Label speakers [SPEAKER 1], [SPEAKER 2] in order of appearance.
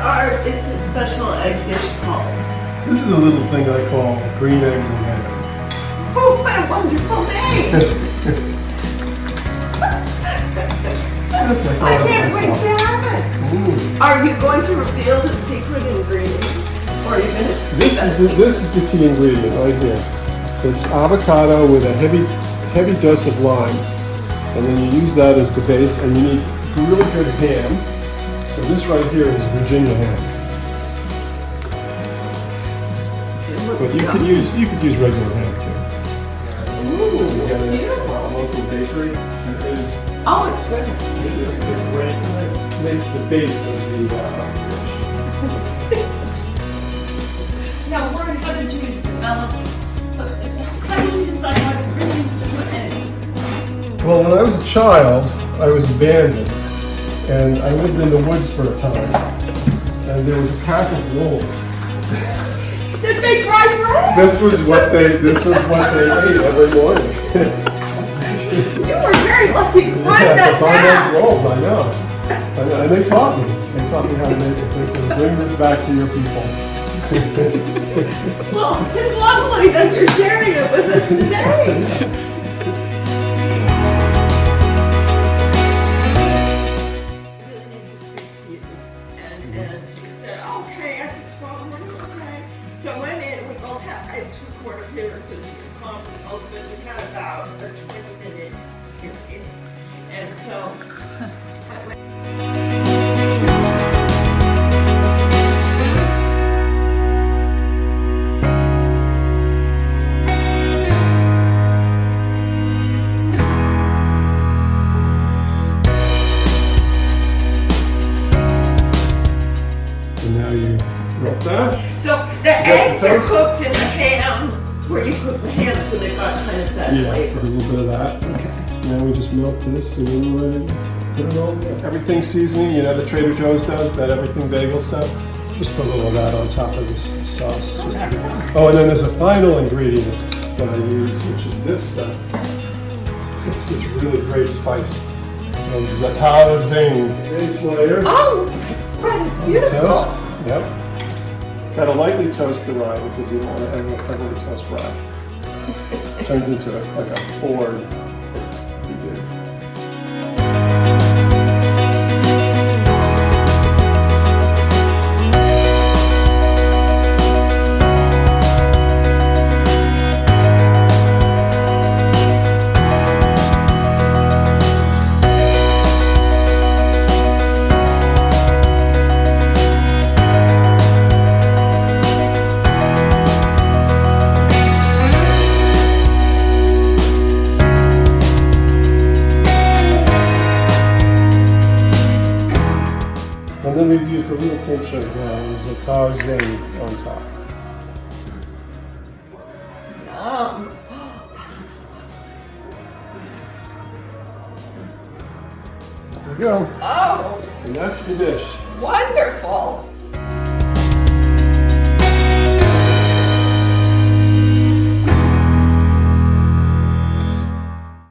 [SPEAKER 1] is this special egg dish called?
[SPEAKER 2] This is a little thing I call green eggs and ham.
[SPEAKER 1] Oh, what a wonderful name!
[SPEAKER 2] Yes,
[SPEAKER 1] I can't wait to have it. Are you going to reveal the secret ingredient? Or are you going to
[SPEAKER 2] This is the key ingredient right here. It's avocado with a heavy dose of lime. And then you use that as the base, and you need really good ham. So this right here is Virginia ham. But you could use regular ham too.
[SPEAKER 1] Ooh, it's beautiful.
[SPEAKER 2] A local bakery.
[SPEAKER 1] Oh, it's good.
[SPEAKER 2] It is the great, makes the base of the dish.
[SPEAKER 1] Now, Warren, how did you develop? How did you decide what ingredients to put in?
[SPEAKER 2] Well, when I was a child, I was abandoned, and I lived in the woods for a time, and there was a pack of wolves.
[SPEAKER 1] Did they cry bread?
[SPEAKER 2] This was what they ate every morning.
[SPEAKER 1] You were very lucky to find
[SPEAKER 2] Yeah,
[SPEAKER 1] that
[SPEAKER 2] to find
[SPEAKER 1] path.
[SPEAKER 2] those wolves, I know. And they taught me. They taught me how to make it. They said, bring this back to your people.
[SPEAKER 1] Well, it's lovely that you're sharing it with us today. And she said, okay, I said, 12 morning, okay. So I went in, we both had 2 court appearances. We come, we both been, we had about a 20-minute period. And so I went.
[SPEAKER 2] And now you drop that.
[SPEAKER 1] So the eggs are cooked in the ham, where you cook the ham, so they've got kind of that
[SPEAKER 2] Yeah,
[SPEAKER 1] flavor.
[SPEAKER 2] put a little bit of that.
[SPEAKER 1] Okay.
[SPEAKER 2] Now we just melt this and then we're ready to put it on there. Everything seasoning, you know, the Trader Joe's does, that everything bagel stuff. Just put a little of that on top of this sauce.
[SPEAKER 1] Oh, that sounds
[SPEAKER 2] Oh, and then there's a final ingredient that I use, which is this stuff. It's this really great spice. The zing base layer.
[SPEAKER 1] Oh, that is beautiful.
[SPEAKER 2] Toast. Yep. Got to lightly toast the rye because you don't want to heavily toast rye. Turns into like a Ford. You do. And then we've used a little pinch of zing on top.
[SPEAKER 1] Yum. That looks
[SPEAKER 2] There we go.
[SPEAKER 1] Oh,
[SPEAKER 2] And that's the dish.
[SPEAKER 1] wonderful.